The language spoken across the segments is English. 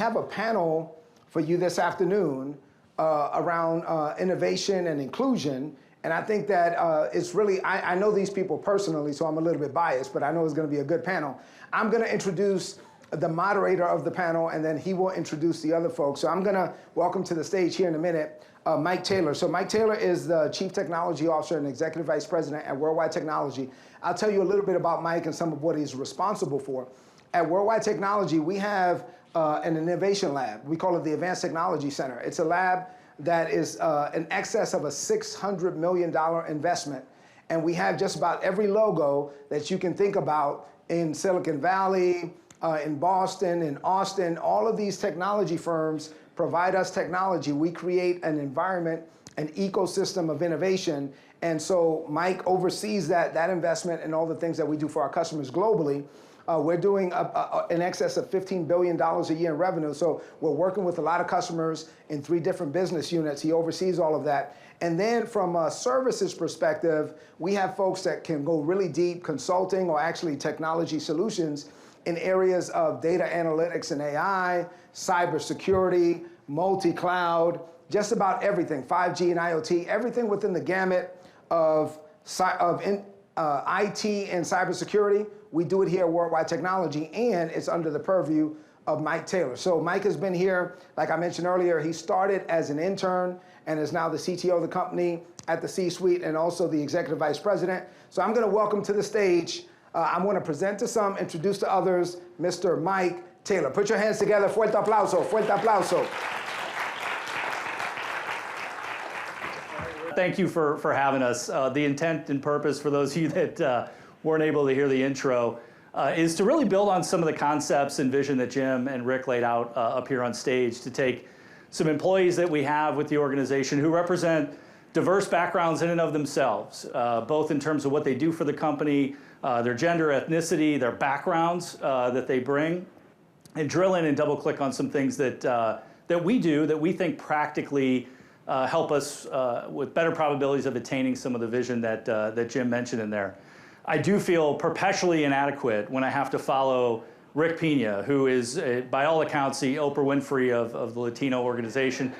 have a panel for you this afternoon around innovation and inclusion. And I think that it's really, I know these people personally, so I'm a little bit biased, but I know it's going to be a good panel. I'm going to introduce the moderator of the panel, and then he will introduce the other folks. So I'm going to welcome to the stage here in a minute Mike Taylor. So Mike Taylor is the Chief Technology Officer and Executive Vice President at Worldwide Technology. I'll tell you a little bit about Mike and some of what he's responsible for. At Worldwide Technology, we have an innovation lab. We call it the Advanced Technology Center. It's a lab that is in excess of a $600 million investment. And we have just about every logo that you can think about in Silicon Valley, in Boston, in Austin. All of these technology firms provide us technology. We create an environment, an ecosystem of innovation. And so Mike oversees that investment and all the things that we do for our customers globally. We're doing in excess of $15 billion a year in revenue. So we're working with a lot of customers in 3 different business units. He oversees all of that. And then from a services perspective, we have folks that can go really deep, consulting or actually technology solutions in areas of data analytics and AI, cybersecurity, multi-cloud, just about everything, 5G and IoT, everything within the gamut of IT and cybersecurity. We do it here at Worldwide Technology, and it's under the purview of Mike Taylor. So Mike has been here, like I mentioned earlier. He started as an intern and is now the CTO of the company at the C-suite and also the Executive Vice President. So I'm going to welcome to the stage, I'm going to present to some, introduce to others, Mr. Mike Taylor. Put your hands together. Fuerte aplauso, fuerte aplauso. Thank you for having us. The intent and purpose, for those of you that weren't able to hear the intro, is to really build on some of the concepts and vision that Jim and Rick laid out up here on stage, to take some employees that we have with the organization who represent diverse backgrounds in and of themselves, both in terms of what they do for the company, their gender, ethnicity, their backgrounds that they bring, and drill in and double click on some things that we do that we think practically help us with better probabilities of attaining some of the vision that Jim mentioned in there. I do feel perpetually inadequate when I have to follow Rick Pina, who is, by all accounts, the Oprah Winfrey of the Latino organization.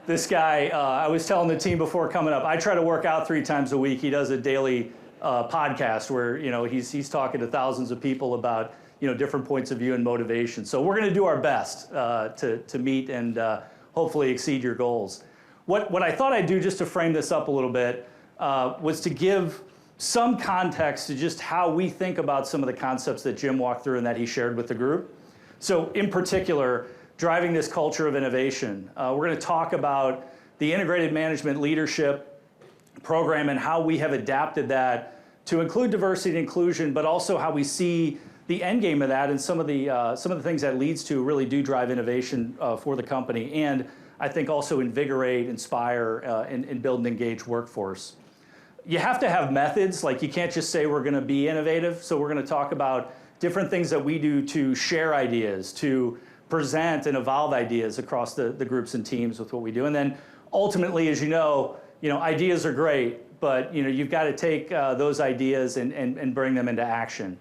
This guy, I was telling the team before coming up, I try to work out 3 times a week. He does a daily podcast where he's talking to thousands of people about different points of view and motivation. So we're going to do our best to meet and hopefully exceed your goals. What I thought I'd do, just to frame this up a little bit, was to give some context to just how we think about some of the concepts that Jim walked through and that he shared with the group. So in particular, driving this culture of innovation. We're going to talk about the integrated management leadership program and how we have adapted that to include diversity and inclusion, but also how we see the end game of that and some of the things that leads to really do drive innovation for the company, and I think also invigorate, inspire, and build an engaged workforce. You have to have methods. Like, you can't just say we're going to be innovative. So we're going to talk about different things that we do to share ideas, to present and evolve ideas across the groups and teams with what we do. And then ultimately, as you know, ideas are great, but you've got to take those ideas and bring them into action.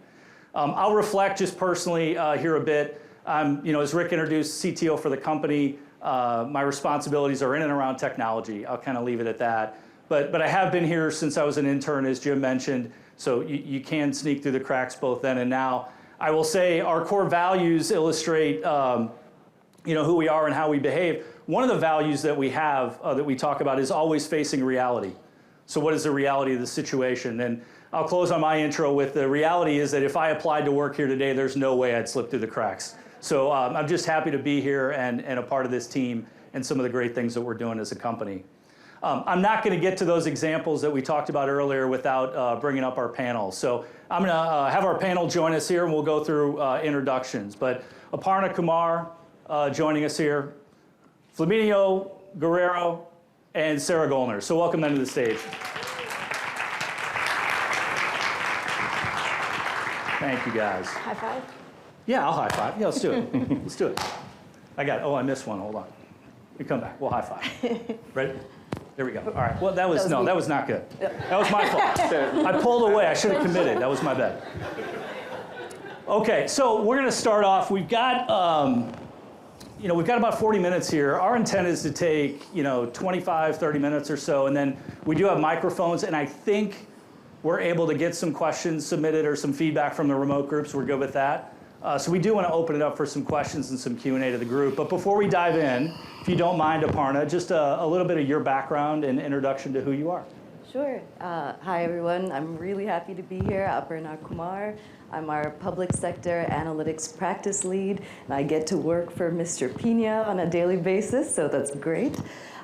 I'll reflect just personally here a bit. As Rick introduced, CTO for the company, my responsibilities are in and around technology. I'll kind of leave it at that. But I have been here since I was an intern, as Jim mentioned, so you can sneak through the cracks both then and now. I will say our core values illustrate who we are and how we behave. One of the values that we have that we talk about is always facing reality. So what is the reality of the situation? And I'll close on my intro with the reality is that if I applied to work here today, there's no way I'd slip through the cracks. So I'm just happy to be here and a part of this team and some of the great things that we're doing as a company. I'm not going to get to those examples that we talked about earlier without bringing up our panel. So I'm going to have our panel join us here, and we'll go through introductions. But Aparna Kumar joining us here, Flaminio Guerrero, and Sarah Gollner. So welcome them to the stage. Thank you, guys. High five? Yeah, I'll high five. Yeah, let's do it. Let's do it. I missed one. Hold on. We come back. We'll high five. Ready? There we go. All right. Well, that was not good. Yep. That was my fault. I pulled away. I should have committed. That was my bad. Okay, so we're going to start off. We've got we've got about 40 minutes here. Our intent is to take, 25, 30 minutes or so, and then we do have microphones, and I think we're able to get some questions submitted or some feedback from the remote groups. We're good with that. So we do want to open it up for some questions and some Q&A to the group. But before we dive in, if you don't mind, Aparna, just a little bit of your background and introduction to who you are. Sure. Hi, everyone. I'm really happy to be here. Aparna Kumar. I'm our public sector analytics practice lead, and I get to work for Mr. Pina on a daily basis, so that's great.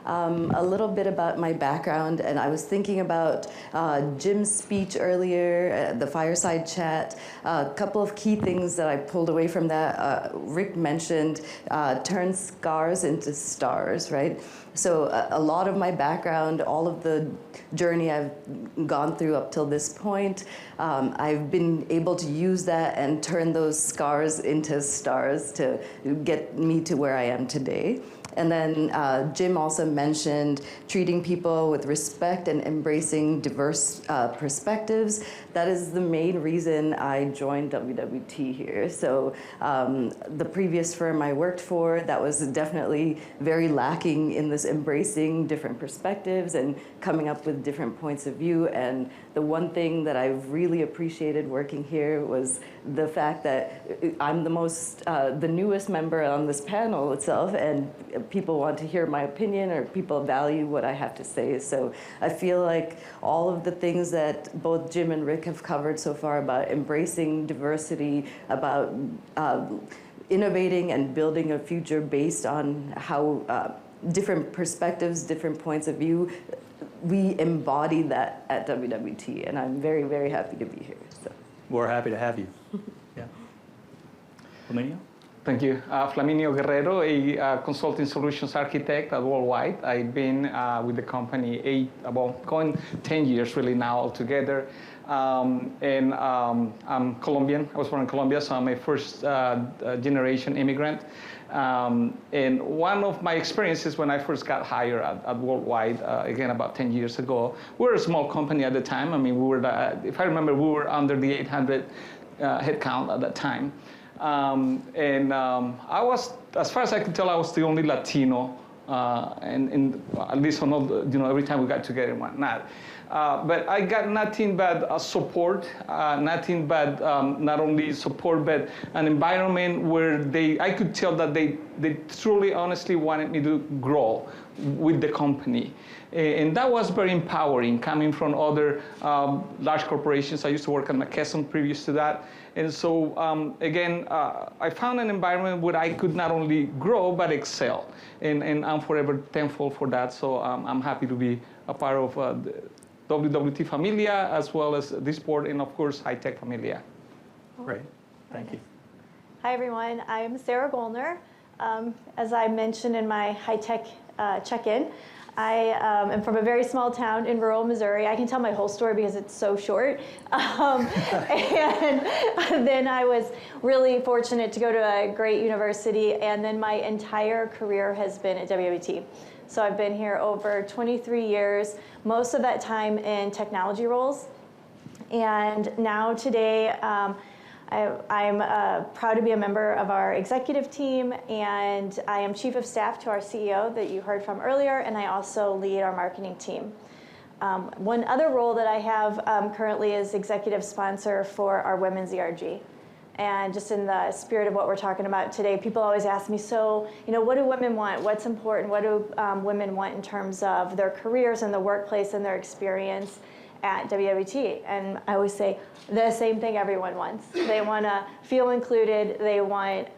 A little bit about my background, and I was thinking about Jim's speech earlier, the fireside chat. A couple of key things that I pulled away from that. Rick mentioned turn scars into stars, right? So a lot of my background, all of the journey I've gone through up till this point, I've been able to use that and turn those scars into stars to get me to where I am today. And then Jim also mentioned treating people with respect and embracing diverse perspectives. That is the main reason I joined WWT here. So the previous firm I worked for, that was definitely very lacking in this embracing different perspectives and coming up with different points of view. And the one thing that I've really appreciated working here was the fact that I'm the newest member on this panel itself, and people want to hear my opinion, or people value what I have to say. So I feel like all of the things that both Jim and Rick have covered so far about embracing diversity, about innovating and building a future based on how different perspectives, different points of view, we embody that at WWT, and I'm very, very happy to be here. So. We're happy to have you. Yeah. Flaminio? Thank you. Flaminio Guerrero, a consulting solutions architect at Worldwide. I've been with the company going 10 years really now altogether. I'm Colombian. I was born in Colombia, so I'm a first generation immigrant. And one of my experiences when I first got hired at Worldwide, again about 10 years ago, we were a small company at the time. I mean, we were, if I remember, we were under the 800 headcount at that time. I was, as far as I could tell, I was the only Latino, and at least on all the, every time we got together and whatnot. But I got nothing but support, nothing but not only support, but an environment where I could tell that they truly, honestly wanted me to grow with the company. And that was very empowering, coming from other large corporations. I used to work at McKesson previous to that. And so, again, I found an environment where I could not only grow, but excel. And I'm forever thankful for that. So I'm happy to be a part of the WWT Familia, as well as this board, and of course, High Tech Familia. Great, thank you. Hi, everyone. I'm Sarah Gollner. As I mentioned in my High Tech check-in, I am from a very small town in rural Missouri. I can tell my whole story because it's so short. And then I was really fortunate to go to a great university, and then my entire career has been at WWT. So I've been here over 23 years, most of that time in technology roles. And now today, I'm proud to be a member of our executive team, and I am chief of staff to our CEO that you heard from earlier, and I also lead our marketing team. One other role that I have currently is executive sponsor for our women's ERG. And just in the spirit of what we're talking about today, people always ask me, so, what do women want? What's important? What do women want in terms of their careers and the workplace and their experience at WWT? And I always say the same thing everyone wants. They want to feel included, they want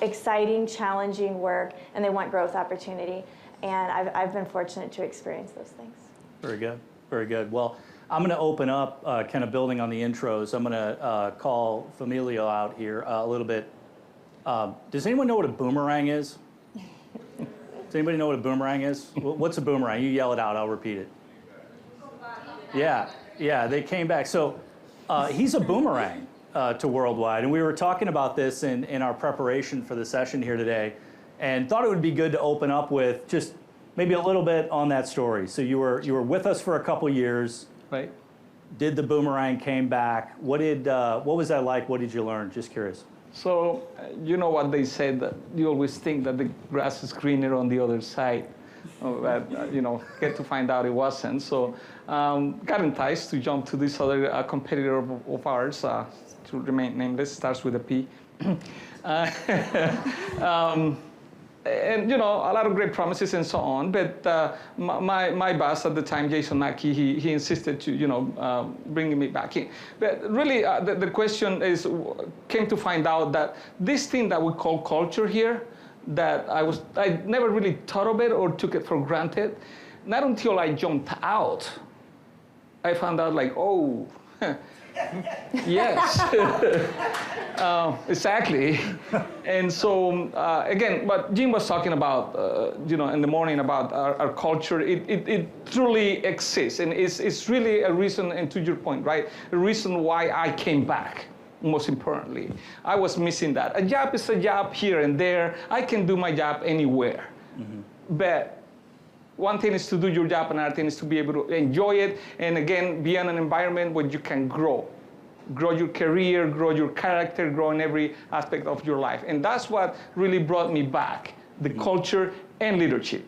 exciting, challenging work, and they want growth opportunity. And I've been fortunate to experience those things. Very good, very good. Well, I'm going to open up, kind of building on the intros. I'm going to call Familio out here a little bit. Does anyone know what a boomerang is? Does anybody know what a boomerang is? What's a boomerang? You yell it out, I'll repeat it. Yeah, they came back. So he's a boomerang to Worldwide. And we were talking about this in our preparation for the session here today, and thought it would be good to open up with just maybe a little bit on that story. So you were with us for a couple years. Right. Did the boomerang came back? What was that like? What did you learn? Just curious. So you know what they said, that you always think that the grass is greener on the other side. But get to find out it wasn't. So got enticed to jump to this other competitor of ours, to remain nameless, starts with a P. And a lot of great promises and so on. But my boss at the time, Jason Mackey, he insisted to bringing me back in. But really, the question is, came to find out that this thing that we call culture here, that I never really thought of it or took it for granted. Not until I jumped out, I found out like, oh. Yes, exactly. And so, again, what Jim was talking about, in the morning about our culture, it truly exists. And it's really a reason, and to your point, right, a reason why I came back, most importantly. I was missing that. A job is a job here and there. I can do my job anywhere. Mm-hmm. But one thing is to do your job, another thing is to be able to enjoy it, and again, be in an environment where you can grow your career, grow your character, grow in every aspect of your life. And that's what really brought me back, the culture and leadership.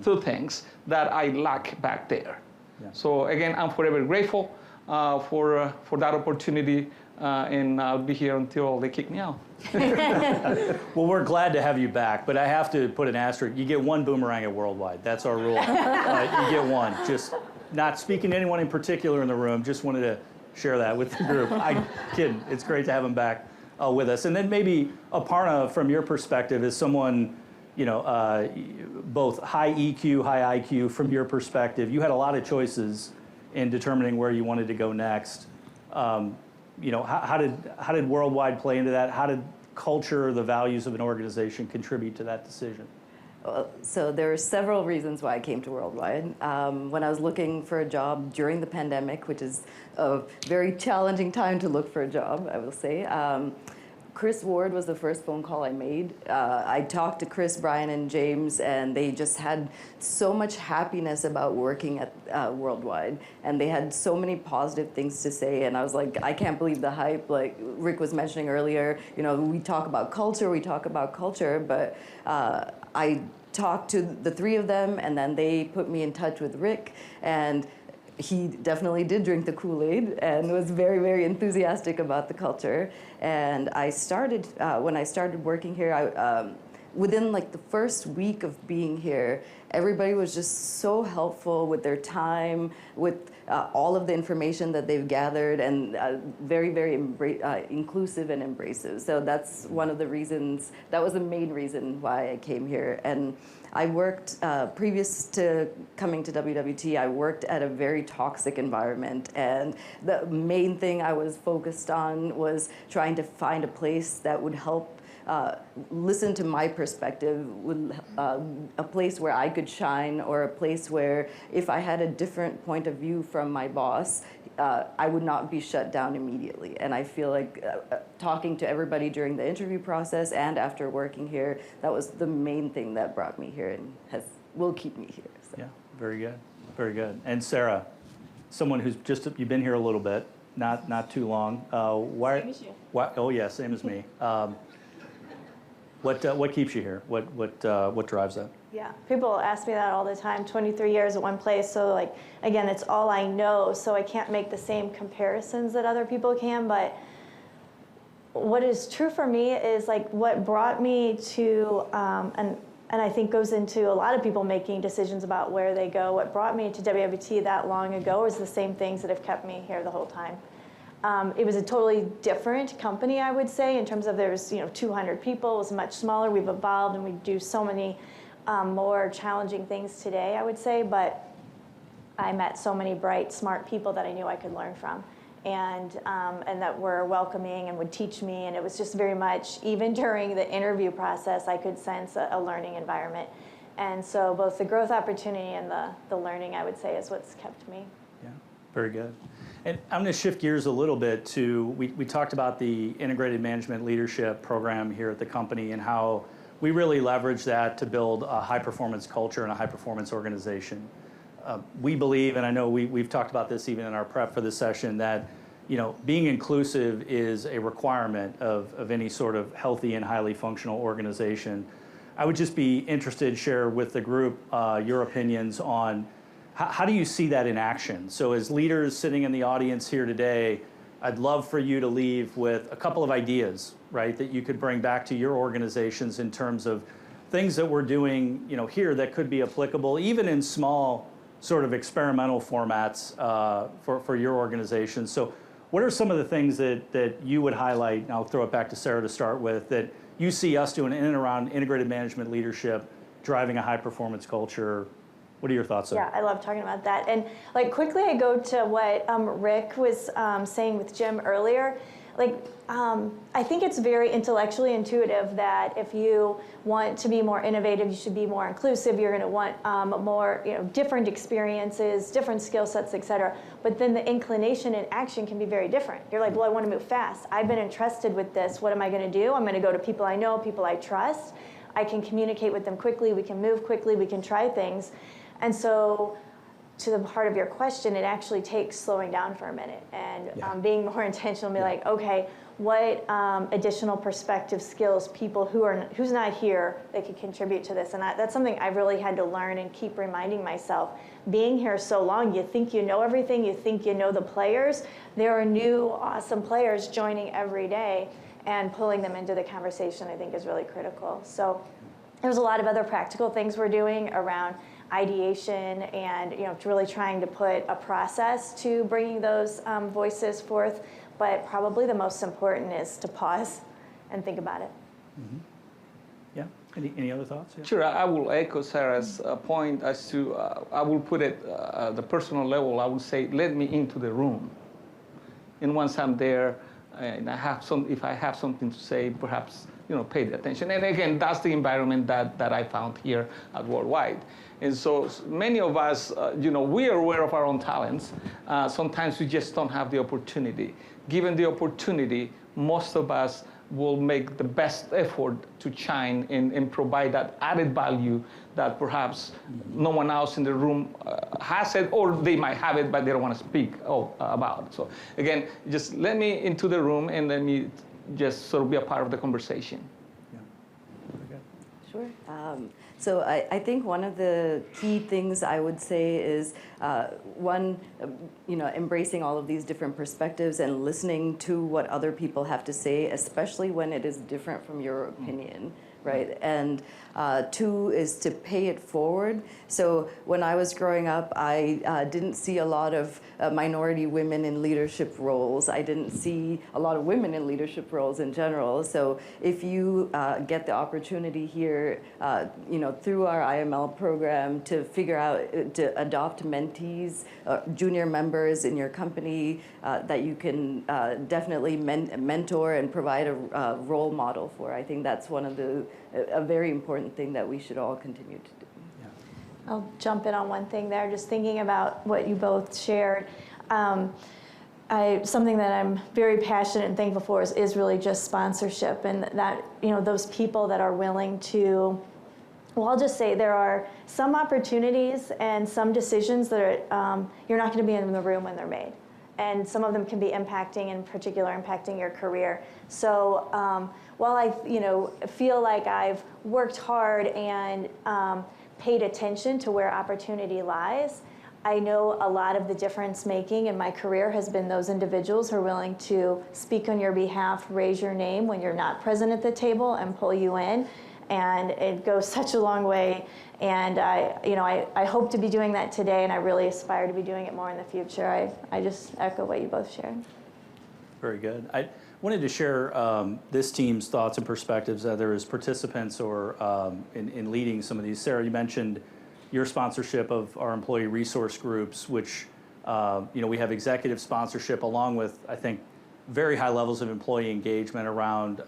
Two things that I lack back there. Yeah. So again, I'm forever grateful for that opportunity, and I'll be here until they kick me out. Well, we're glad to have you back, but I have to put an asterisk. You get one boomerang at Worldwide. That's our rule. You get one. Just not speaking to anyone in particular in the room, just wanted to share that with the group. I'm kidding. It's great to have him back with us. And then maybe, Aparna, from your perspective, as someone, both high EQ, high IQ, from your perspective, you had a lot of choices in determining where you wanted to go next. How did Worldwide play into that? How did culture, the values of an organization contribute to that decision? So there are several reasons why I came to Worldwide. When I was looking for a job during the pandemic, which is a very challenging time to look for a job, I will say, Chris Ward was the first phone call I made. I talked to Chris, Brian, and James, and they just had so much happiness about working at Worldwide, and they had so many positive things to say, and I was like, I can't believe the hype. Like Rick was mentioning earlier, we talk about culture, but I talked to the three of them, and then they put me in touch with Rick, and he definitely did drink the Kool-Aid and was very, very enthusiastic about the culture. And I started, when I started working here, within like the first week of being here, everybody was just so helpful with their time, with all of the information that they've gathered, and very, very inclusive and embracive. So that's one of the reasons, that was the main reason why I came here. And I worked, previous to coming to WWT, I worked at a very toxic environment, and the main thing I was focused on was trying to find a place that would help listen to my perspective, a place where I could shine, or a place where if I had a different point of view from my boss, I would not be shut down immediately. And I feel like talking to everybody during the interview process and after working here, that was the main thing that brought me here and will keep me here. So. Yeah, very good, very good. And Sarah, someone who's you've been here a little bit, not too long. Same as you. Oh yeah, same as me. What keeps you here? What drives that? Yeah, people ask me that all the time. 23 years at one place, so like again, it's all I know, so I can't make the same comparisons that other people can. But what is true for me is like what brought me to, and I think goes into a lot of people making decisions about where they go. What brought me to WWT that long ago is the same things that have kept me here the whole time. It was a totally different company, I would say, in terms of there's 200 people. It was much smaller. We've evolved, and we do so many more challenging things today, I would say. But I met so many bright, smart people that I knew I could learn from, and that were welcoming and would teach me. And it was just very much, even during the interview process, I could sense a learning environment. And so both the growth opportunity and the learning, I would say, is what's kept me. Yeah, very good. And I'm going to shift gears a little bit to, we talked about the integrated management leadership program here at the company and how we really leverage that to build a high-performance culture and a high-performance organization. We believe, and I know we've talked about this even in our prep for this session, that being inclusive is a requirement of any sort of healthy and highly functional organization. I would just be interested to share with the group your opinions on how do you see that in action? So as leaders sitting in the audience here today, I'd love for you to leave with a couple of ideas, right, that you could bring back to your organizations in terms of things that we're doing, here that could be applicable, even in small sort of experimental formats for your organization. So what are some of the things that you would highlight, and I'll throw it back to Sarah to start with, that you see us doing in and around integrated management leadership, driving a high-performance culture? What are your thoughts on? Yeah, I love talking about that. And quickly I go to what Rick was saying with Jim earlier. I think it's very intellectually intuitive that if you want to be more innovative, you should be more inclusive. You're going to want more, different experiences, different skill sets, et cetera. But then the inclination and action can be very different. You're like, well, I want to move fast. I've been entrusted with this. What am I going to do? I'm going to go to people I know, people I trust. I can communicate with them quickly. We can move quickly. We can try things. And so to the heart of your question, it actually takes slowing down for a minute and being more intentional and be like, okay, what additional perspective, skills, people who's not here that could contribute to this? And that's something I've really had to learn and keep reminding myself. Being here so long, you think you know everything, you think you know the players. There are new, awesome players joining every day, and pulling them into the conversation, I think, is really critical. So there's a lot of other practical things we're doing around ideation and really trying to put a process to bringing those voices forth. But probably the most important is to pause and think about it. Mm-hmm. Yeah. Any other thoughts? Yeah. Sure, I will echo Sarah's point as to, I will put it at the personal level, I would say, let me into the room. And once I'm there, and if I have something to say, perhaps, pay the attention. And again, that's the environment that I found here at Worldwide. And so many of us, we are aware of our own talents. Sometimes we just don't have the opportunity. Given the opportunity, most of us will make the best effort to shine and provide that added value that perhaps no one else in the room has it, or they might have it, but they don't want to speak about. So again, just let me into the room and let me just sort of be a part of the conversation. Yeah. Sure. So I think one of the key things I would say is one, embracing all of these different perspectives and listening to what other people have to say, especially when it is different from your opinion, right? And two is to pay it forward. So when I was growing up, I didn't see a lot of minority women in leadership roles. I didn't see a lot of women in leadership roles in general. So if you get the opportunity here, through our IML program to figure out, to adopt mentees, junior members in your company that you can definitely mentor and provide a role model for. I think that's one of a very important thing that we should all continue to do. Yeah. I'll jump in on one thing there, just thinking about what you both shared. Something that I'm very passionate and thankful for is really just sponsorship, and that, those people that are willing to, well, I'll just say there are some opportunities and some decisions that are, you're not going to be in the room when they're made. And some of them can be impacting your career. So while I feel like I've worked hard and paid attention to where opportunity lies, I know a lot of the difference making in my career has been those individuals who are willing to speak on your behalf, raise your name when you're not present at the table, and pull you in. And it goes such a long way. And I hope to be doing that today, and I really aspire to be doing it more in the future. I just echo what you both shared. Very good. I wanted to share this team's thoughts and perspectives, either as participants or in leading some of these. Sarah, you mentioned your sponsorship of our employee resource groups, which we have executive sponsorship along with, I think, very high levels of employee engagement around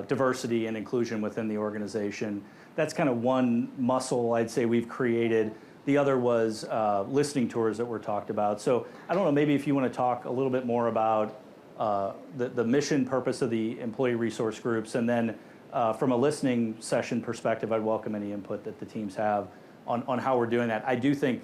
diversity and inclusion within the organization. That's kind of one muscle I'd say we've created. The other was listening tours that were talked about. So I don't know, maybe if you want to talk a little bit more about the mission purpose of the employee resource groups, and then from a listening session perspective, I'd welcome any input that the teams have on how we're doing that. I do think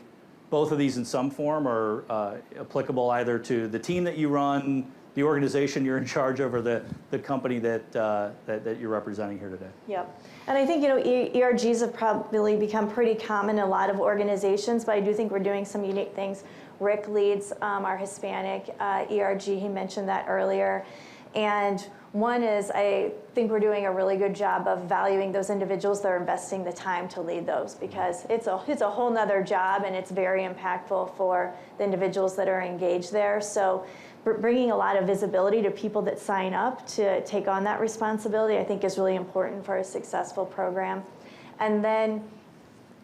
both of these in some form are applicable either to the team that you run, the organization you're in charge of, or the company that you're representing here today. Yep. And I think, ERGs have probably become pretty common in a lot of organizations, but I do think we're doing some unique things. Rick leads our Hispanic ERG. He mentioned that earlier. And one is, I think we're doing a really good job of valuing those individuals that are investing the time to lead those, because it's a whole nother job, and it's very impactful for the individuals that are engaged there. So bringing a lot of visibility to people that sign up to take on that responsibility, I think, is really important for a successful program. And then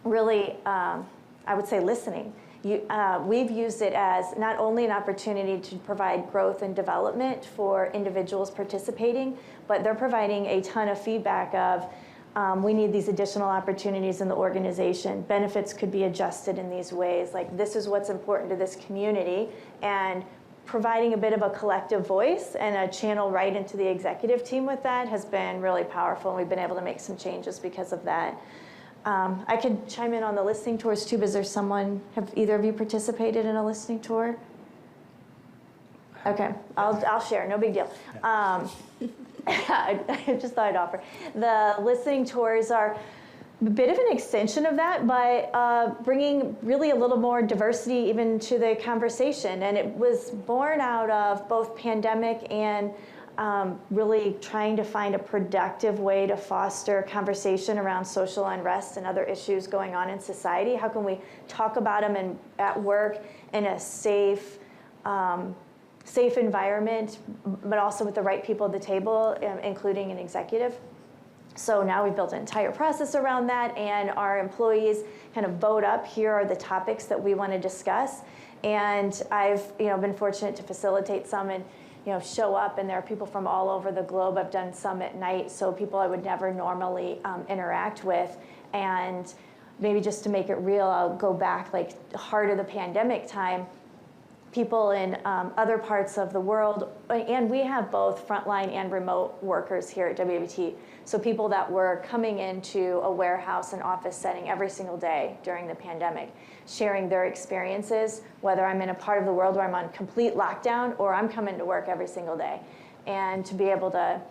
really, I would say listening. We've used it as not only an opportunity to provide growth and development for individuals participating, but they're providing a ton of feedback of, we need these additional opportunities in the organization. Benefits could be adjusted in these ways. Like, this is what's important to this community. And providing a bit of a collective voice and a channel right into the executive team with that has been really powerful. And we've been able to make some changes because of that. I could chime in on the listening tours too, but is there someone, have either of you participated in a listening tour? Okay, I'll share, no big deal. I just thought I'd offer. The listening tours are a bit of an extension of that, by bringing really a little more diversity even to the conversation. And it was born out of both pandemic and really trying to find a productive way to foster conversation around social unrest and other issues going on in society. How can we talk about them at work in a safe environment, but also with the right people at the table, including an executive? So now we've built an entire process around that, and our employees kind of vote up, here are the topics that we want to discuss. And I've been fortunate to facilitate some and show up, and there are people from all over the globe. I've done some at night, so people I would never normally interact with. And maybe just to make it real, I'll go back like the heart of the pandemic time. People in other parts of the world, and we have both frontline and remote workers here at WWT. So people that were coming into a warehouse and office setting every single day during the pandemic, sharing their experiences, whether I'm in a part of the world where I'm on complete lockdown or I'm coming to work every single day. And to be able to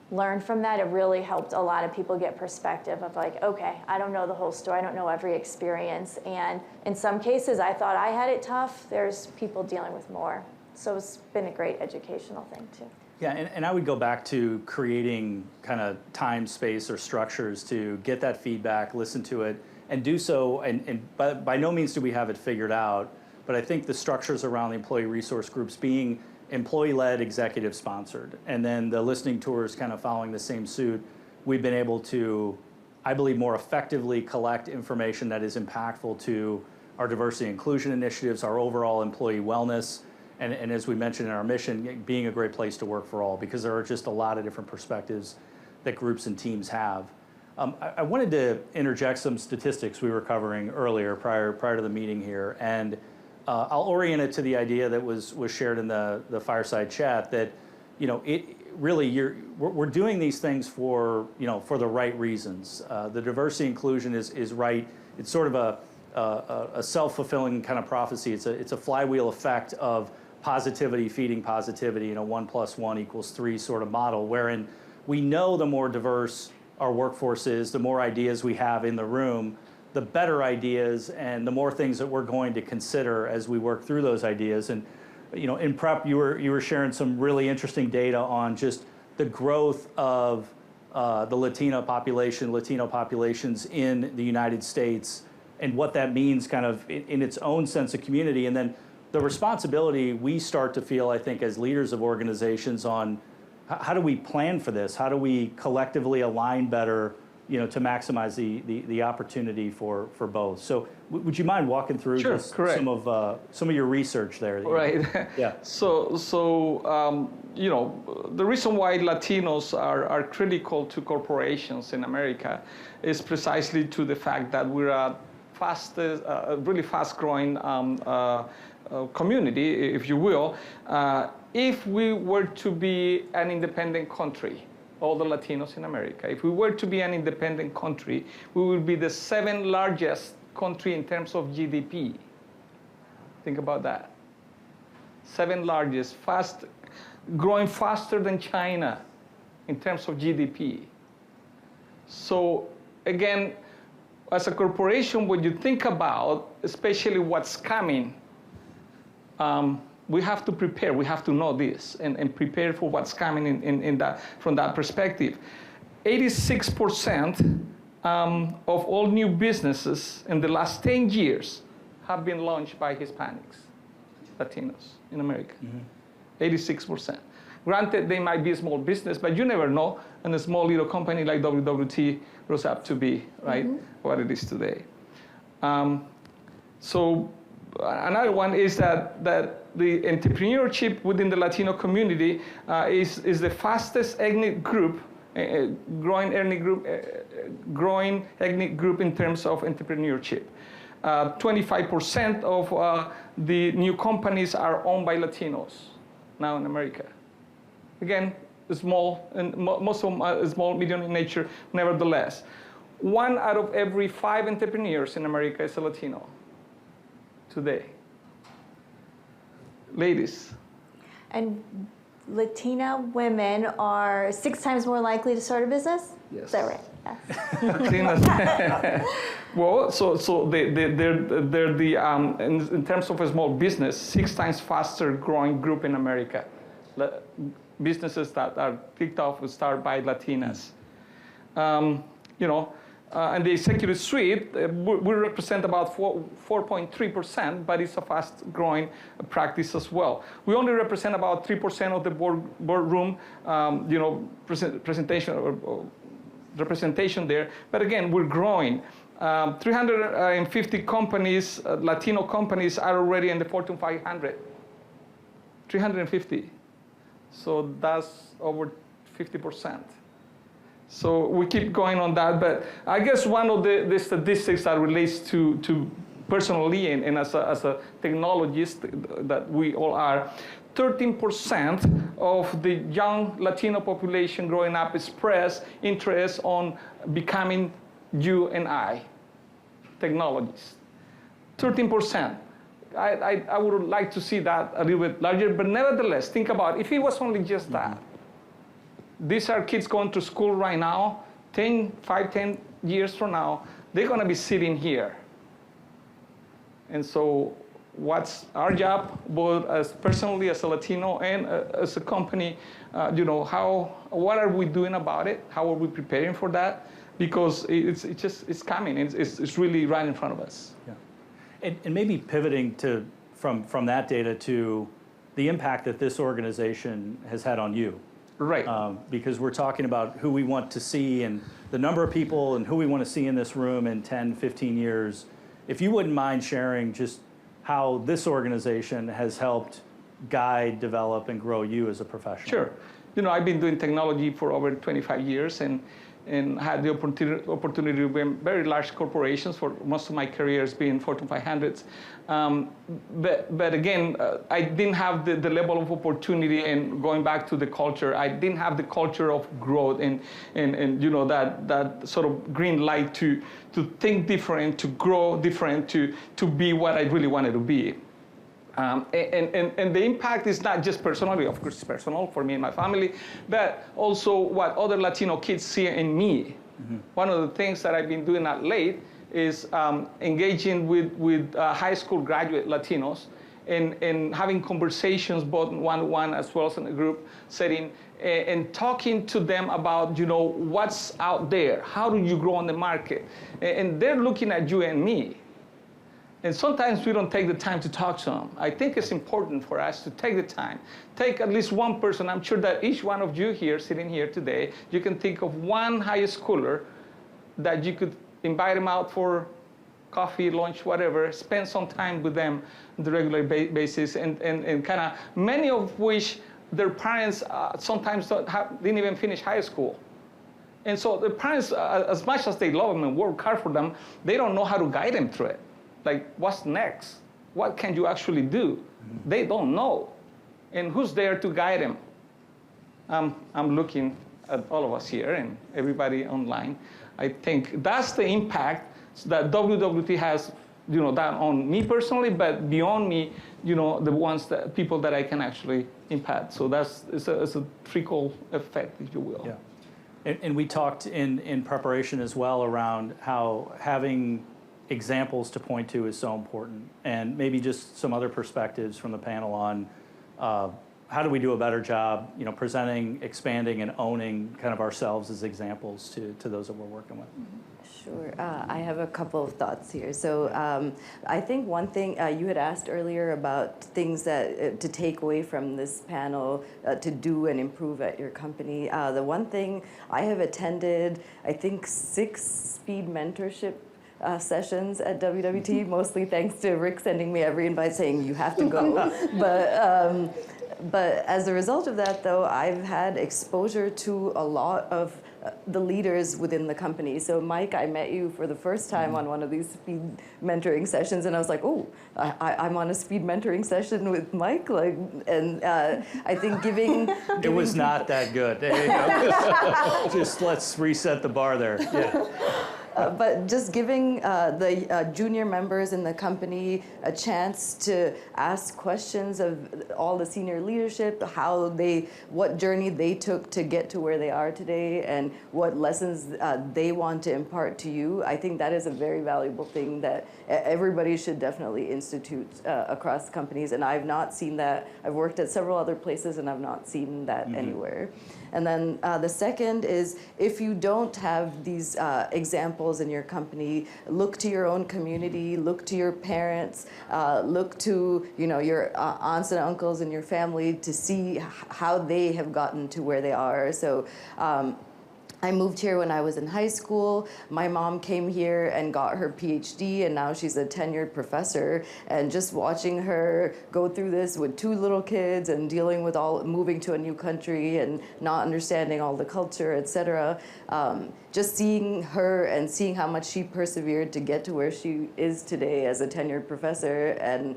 learn from that, it really helped a lot of people get perspective of like, okay, I don't know the whole story, I don't know every experience. And in some cases, I thought I had it tough. There's people dealing with more. So it's been a great educational thing too. Yeah, and I would go back to creating kind of time, space, or structures to get that feedback, listen to it, and do so. And by no means do we have it figured out, but I think the structures around the employee resource groups being employee-led, executive-sponsored, and then the listening tours kind of following the same suit, we've been able to, I believe, more effectively collect information that is impactful to our diversity and inclusion initiatives, our overall employee wellness, and as we mentioned in our mission, being a great place to work for all, because there are just a lot of different perspectives that groups and teams have. I wanted to interject some statistics we were covering earlier, prior to the meeting here, and I'll orient it to the idea that was shared in the fireside chat, that we're doing these things for the right reasons. The diversity inclusion is right. It's sort of a self-fulfilling kind of prophecy. It's a flywheel effect of positivity feeding positivity, 1 + 1 = 3 sort of model, wherein we know the more diverse our workforce is, the more ideas we have in the room, the better ideas and the more things that we're going to consider as we work through those ideas. And in prep, you were sharing some really interesting data on just the growth of the Latino populations in the United States, and what that means kind of in its own sense of community. And then the responsibility we start to feel, I think, as leaders of organizations on how do we plan for this? How do we collectively align better, to maximize the opportunity for both? So would you mind walking through just some of your research there? Right. Yeah. So the reason why Latinos are critical to corporations in America is precisely to the fact that we're a really fast-growing community, if you will. If we were to be an independent country, all the Latinos in America, if we were to be an independent country, we would be the 7th largest country in terms of GDP. Think about that. 7th largest, growing faster than China in terms of GDP. So again, as a corporation, when you think about, especially what's coming, we have to prepare. We have to know this and prepare for what's coming from that perspective. 86% of all new businesses in the last 10 years have been launched by Hispanics, Latinos in America. 86%. Granted, they might be a small business, but you never know. And a small little company like WWT grows up to be, right, what it is today. So another one is that the entrepreneurship within the Latino community is the fastest ethnic group, growing ethnic group in terms of entrepreneurship. 25% of the new companies are owned by Latinos now in America. Again, small, and most of them are small, medium in nature, nevertheless. 1 out of every 5 entrepreneurs in America is a Latino today. Ladies. And Latina women are 6 times more likely to start a business? Yes. Is that right? Latinas. Well, so they're in terms of a small business, 6 times faster growing group in America. Businesses that are kicked off and started by Latinas. And the executive suite, we represent about 4.3%, but it's a fast-growing practice as well. We only represent about 3% of the boardroom, representation there. But again, we're growing. 350 companies, Latino companies, are already in the Fortune 500. 350. So that's over 50%. So we keep going on that, but I guess one of the statistics that relates to personally and as a technologist that we all are, 13% of the young Latino population growing up express interest on becoming U&I technologists. 13%. I would like to see that a little bit larger, but nevertheless, think about if it was only just that. These are kids going to school right now, 5-10 years from now, they're going to be sitting here. And so what's our job, both as personally as a Latino and as a company, what are we doing about it? How are we preparing for that? Because it's coming. It's really right in front of us. Yeah. And maybe pivoting from that data to the impact that this organization has had on you. Right. Because we're talking about who we want to see and the number of people and who we want to see in this room in 10, 15 years. If you wouldn't mind sharing just how this organization has helped guide, develop, and grow you as a professional. Sure. I've been doing technology for over 25 years and had the opportunity to be in very large corporations for most of my career has been Fortune 500s. But again, I didn't have the level of opportunity, and going back to the culture, I didn't have the culture of growth and that sort of green light to think different, to grow different, to be what I really wanted to be. And the impact is not just personally, of course it's personal for me and my family, but also what other Latino kids see in me. Mm-hmm. One of the things that I've been doing at late is engaging with high school graduate Latinos and having conversations both one-on-one as well as in a group setting and talking to them about, what's out there, how do you grow on the market? And they're looking at you and me. And sometimes we don't take the time to talk to them. I think it's important for us to take the time. Take at least one person. I'm sure that each one of you here, sitting here today, you can think of one high schooler that you could invite them out for coffee, lunch, whatever, spend some time with them on the regular basis, and kind of many of which their parents sometimes didn't even finish high school. And so the parents, as much as they love them and work hard for them, they don't know how to guide them through it. Like, what's next? What can you actually do? Mm-hmm. They don't know. And who's there to guide them? I'm looking at all of us here and everybody online. I think that's the impact that WWT has that on me personally, but beyond me, the people that I can actually impact. So it's a trickle effect, if you will. Yeah. And we talked in preparation as well around how having examples to point to is so important, and maybe just some other perspectives from the panel on how do we do a better job, presenting, expanding, and owning kind of ourselves as examples to those that we're working with. Sure. I have a couple of thoughts here. So I think one thing you had asked earlier about things that to take away from this panel to do and improve at your company. The one thing I have attended, I think 6 speed mentorship sessions at WWT, mostly thanks to Rick sending me every invite saying you have to go. But as a result of that, though, I've had exposure to a lot of the leaders within the company. So Mike, I met you for the first time on one of these speed mentoring sessions, and I was like, oh, I'm on a speed mentoring session with Mike, and I think giving It was not that good. Just let's reset the bar there. Yeah. But just giving the junior members in the company a chance to ask questions of all the senior leadership, what journey they took to get to where they are today, and what lessons they want to impart to you. I think that is a very valuable thing that everybody should definitely institute across companies. And I've not seen that. I've worked at several other places, and I've not seen that anywhere. And then the second is, if you don't have these examples in your company, look to your own community, look to your parents, look to your aunts and uncles and your family to see how they have gotten to where they are. So I moved here when I was in high school. My mom came here and got her PhD, and now she's a tenured professor. And just watching her go through this with 2 little kids and dealing with moving to a new country and not understanding all the culture, etc. Just seeing her and seeing how much she persevered to get to where she is today as a tenured professor, and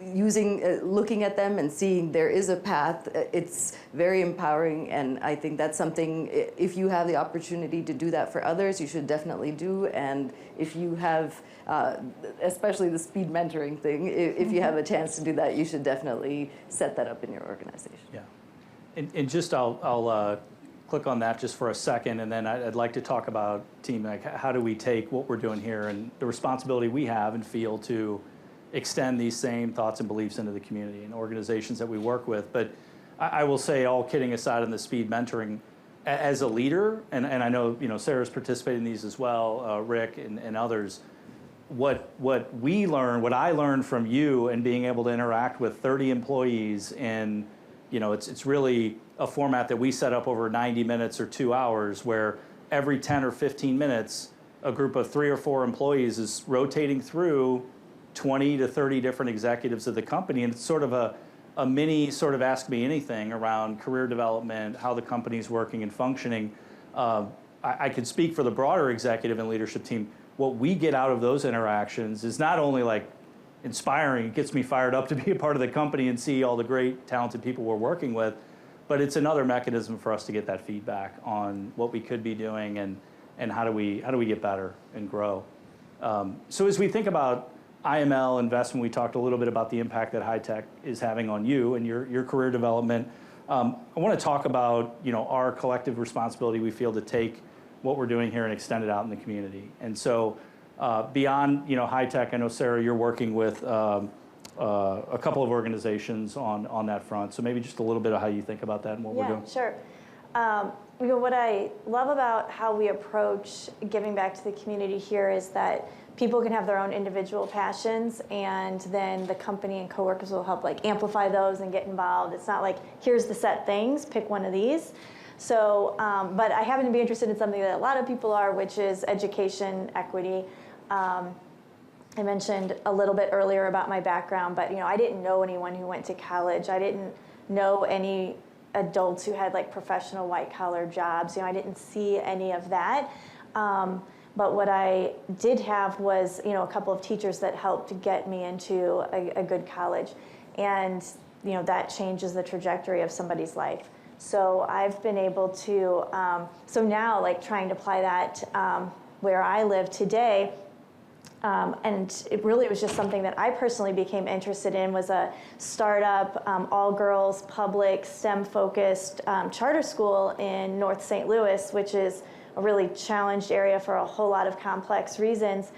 looking at them and seeing there is a path, it's very empowering. And I think that's something, if you have the opportunity to do that for others, you should definitely do. And if you have, especially the speed mentoring thing, if you have a chance to do that, you should definitely set that up in your organization. Yeah. And just I'll click on that just for a second, and then I'd like to talk about, team, like how do we take what we're doing here and the responsibility we have and feel to extend these same thoughts and beliefs into the community and organizations that we work with. But I will say, all kidding aside on the speed mentoring, as a leader, and I know Sarah's participated in these as well, Rick and others, what I learned from you and being able to interact with 30 employees in, it's really a format that we set up over 90 minutes or 2 hours, where every 10 or 15 minutes, a group of 3 or 4 employees is rotating through 20 to 30 different executives of the company, and it's sort of a mini sort of Ask Me Anything around career development, how the company's working and functioning. I could speak for the broader executive and leadership team. What we get out of those interactions is not only like inspiring, it gets me fired up to be a part of the company and see all the great, talented people we're working with, but it's another mechanism for us to get that feedback on what we could be doing and how do we get better and grow. So as we think about IML investment, we talked a little bit about the impact that high-tech is having on you and your career development. I want to talk about our collective responsibility we feel to take what we're doing here and extend it out in the community. And so beyond high-tech, I know, Sarah, you're working with a couple of organizations on that front. So maybe just a little bit of how you think about that and what we're doing. Sure. What I love about how we approach giving back to the community here is that people can have their own individual passions, and then the company and coworkers will help amplify those and get involved. It's not like, here's the set things, pick one of these. So, but I happen to be interested in something that a lot of people are, which is education equity. I mentioned a little bit earlier about my background, but I didn't know anyone who went to college. I didn't know any adults who had professional white-collar jobs. I didn't see any of that. But what I did have was, a couple of teachers that helped get me into a good college. And, that changes the trajectory of somebody's life. So I've been able to, so now trying to apply that where I live today, And it really was just something that I personally became interested in, was a startup, all-girls, public, STEM-focused charter school in North St. Louis, which is a really challenged area for a whole lot of complex reasons.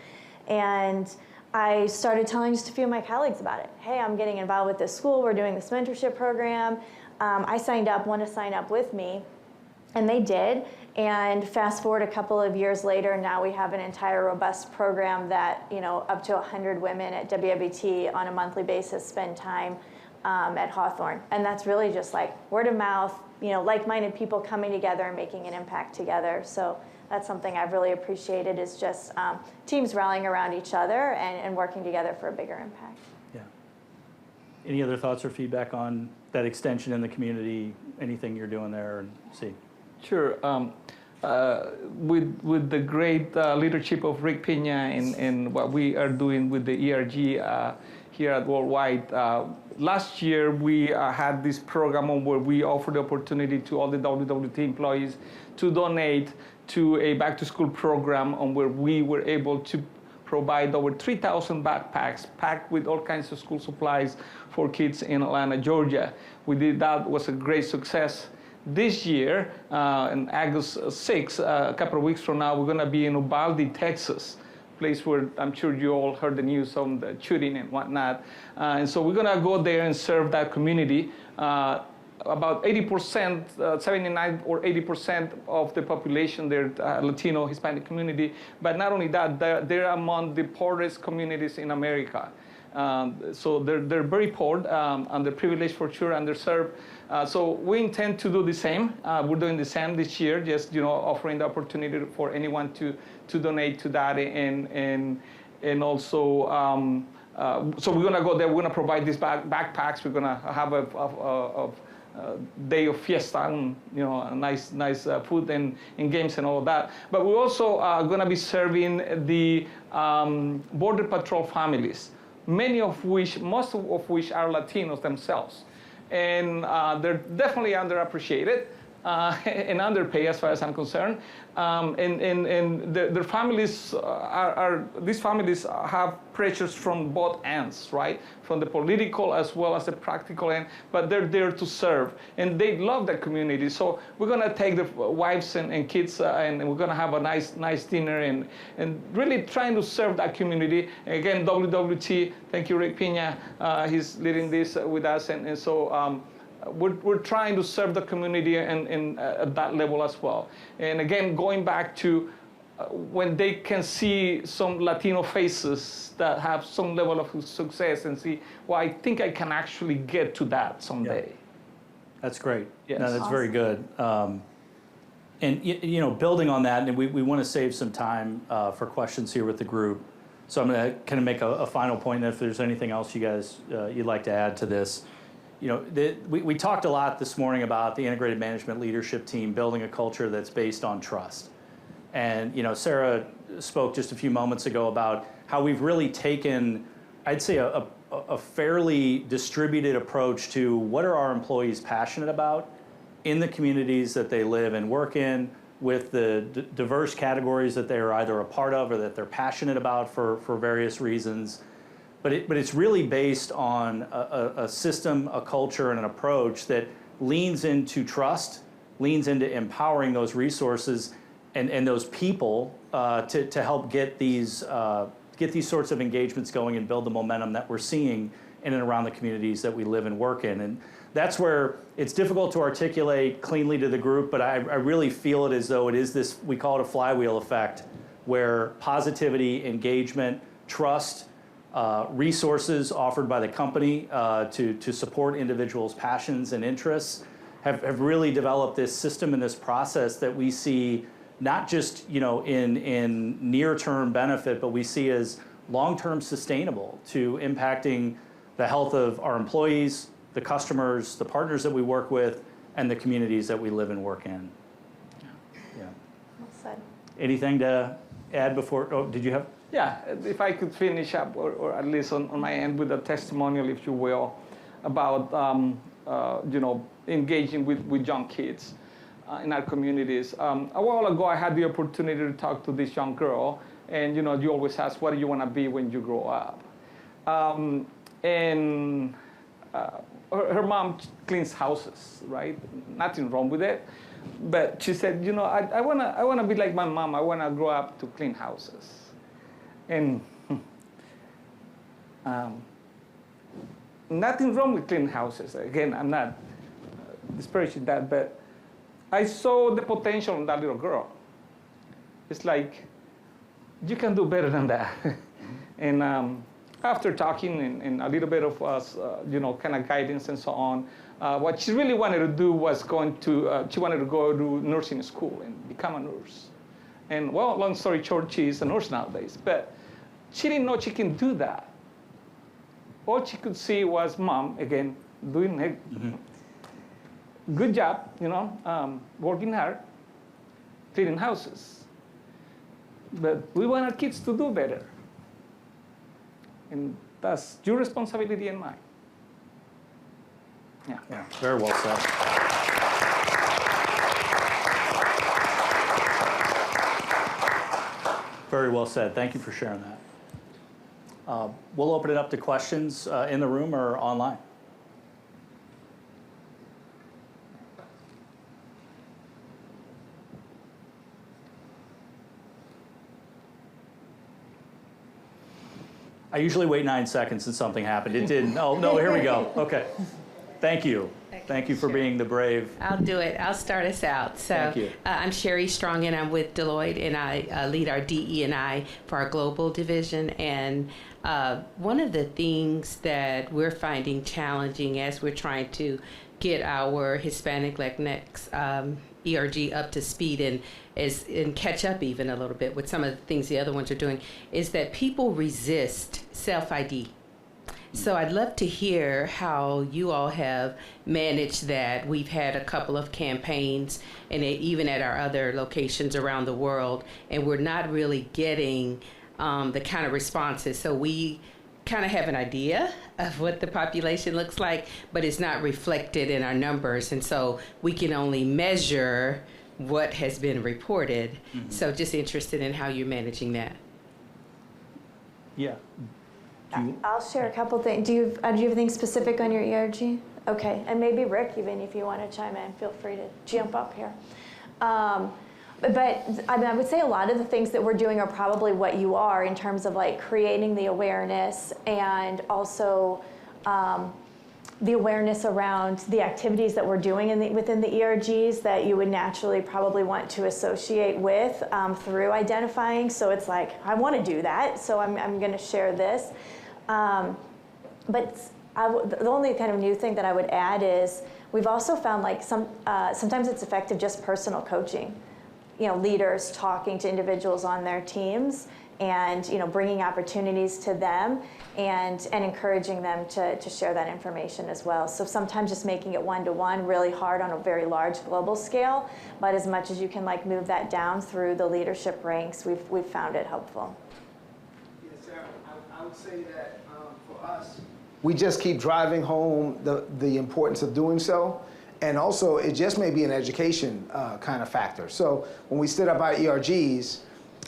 And I started telling just a few of my colleagues about it. Hey, I'm getting involved with this school. We're doing this mentorship program. I signed up, want to sign up with me. And they did. And fast forward a couple of years later, now we have an entire robust program that, you know, up to 100 women at WWT on a monthly basis spend time at Hawthorne. And that's really just like word of mouth, you know, like-minded people coming together and making an impact together. So that's something I've really appreciated, is just teams rallying around each other and working together for a bigger impact. Yeah. Any other thoughts or feedback on that extension in the community, anything you're doing there, and see? Sure. With the great leadership of Rick Pena and what we are doing with the ERG here at Worldwide, last year we had this program where we offered the opportunity to all the WWT employees to donate to a back-to-school program where we were able to provide over 3,000 backpacks packed with all kinds of school supplies for kids in Atlanta, Georgia. We did that. It was a great success. This year, on August 6th, a couple of weeks from now, we're going to be in Uvalde, Texas, place where I'm sure you all heard the news on the shooting and whatnot. And so we're going to go there and serve that community. About 80%, 79 or 80% of the population, they're Latino, Hispanic community. But not only that, they're among the poorest communities in America. So they're very poor, underprivileged for sure, underserved. So we intend to do the same. We're doing the same this year, just offering the opportunity for anyone to donate to that, and also so we're gonna go there. We're gonna provide these backpacks. We're gonna have a day of fiesta, and nice food and games and all of that. But we're also gonna be serving the Border Patrol families, most of which are Latinos themselves. And they're definitely underappreciated and underpaid as far as I'm concerned. And their families these families have pressures from both ends, right? From the political as well as the practical end, but they're there to serve. And they love the community. So we're gonna take the wives and kids and we're gonna have a nice dinner and really trying to serve that community. Again, WWT, thank you, Rick Pena. He's leading this with us. And so we're trying to serve the community and at that level as well. And again, going back to when they can see some Latino faces that have some level of success and see, well, I think I can actually get to that someday. Yeah. That's great. Yes. No, that's very good. And building on that, and we want to save some time for questions here with the group. So I'm going to kind of make a final point, and if there's anything else you guys you'd like to add to this. We talked a lot this morning about the integrated management leadership team building a culture that's based on trust. And Sarah spoke just a few moments ago about how we've really taken, I'd say, a fairly distributed approach to what are our employees passionate about in the communities that they live and work in, with the diverse categories that they are either a part of or that they're passionate about for various reasons. But it's really based on a system, a culture, and an approach that leans into trust, leans into empowering those resources and those people to help get these sorts of engagements going and build the momentum that we're seeing in and around the communities that we live and work in. And that's where it's difficult to articulate cleanly to the group, but I really feel it as though it is this, we call it a flywheel effect, where positivity, engagement, trust, resources offered by the company to support individuals' passions and interests have really developed this system and this process that we see not just in near-term benefit, but we see as long-term sustainable to impacting the health of our employees, the customers, the partners that we work with, and the communities that we live and work in. Yeah. Well said. Anything to add before? Oh, did you have? Yeah, if I could finish up, or at least on my end, with a testimonial, if you will, about engaging with young kids. in our communities. A while ago, I had the opportunity to talk to this young girl, and you always ask, what do you want to be when you grow up? And her mom cleans houses, right? Nothing wrong with it. But she said, I wanna be like my mom. I wanna grow up to clean houses. And nothing wrong with clean houses. Again, I'm not disparaging that, but I saw the potential in that little girl. It's like, you can do better than that. And after talking and a little bit of us, kind of guidance and so on, what she really wanted to do was she wanted to go to nursing school and become a nurse. And well, long story short, she's a nurse nowadays, but she didn't know she can do that. All she could see was mom, again, doing a good job, working hard, cleaning houses. But we want our kids to do better. And that's your responsibility and mine. Yeah, very well said. Very well said. Thank you for sharing that. We'll open it up to questions in the room or online. I usually wait 9 seconds and something happened. It didn't. Oh, no, here we go. Okay. Thank you. Thank you for being the brave. I'll do it. I'll start us out. So Thank you. I'm Sherry Strong, and I'm with Deloitte, and I lead our DE&I for our global division. And one of the things that we're finding challenging as we're trying to get our Hispanic Latinx ERG up to speed and catch up even a little bit with some of the things the other ones are doing, is that people resist self-ID. So I'd love to hear how you all have managed that. We've had a couple of campaigns, and even at our other locations around the world, and we're not really getting the kind of responses. So we kind of have an idea of what the population looks like, but it's not reflected in our numbers, and so we can only measure what has been reported. Mm-hmm. So just interested in how you're managing that. Yeah. I'll share a couple things. Do you have anything specific on your ERG? Okay, and maybe Rick, even if you want to chime in, feel free to jump up here. But I would say a lot of the things that we're doing are probably what you are in terms of like creating the awareness and also the awareness around the activities that we're doing within the ERGs that you would naturally probably want to associate with through identifying. So it's like, I want to do that, so I'm going to share this. But the only kind of new thing that I would add is we've also found like sometimes it's effective just personal coaching. Leaders talking to individuals on their teams and bringing opportunities to them and encouraging them to share that information as well. So sometimes just making it one-to-one, really hard on a very large global scale, but as much as you can like move that down through the leadership ranks, we've found it helpful. Yes, Sarah, I would say that for us, we just keep driving home the importance of doing so. And also, it just may be an education kind of factor. So when we stood up our ERGs,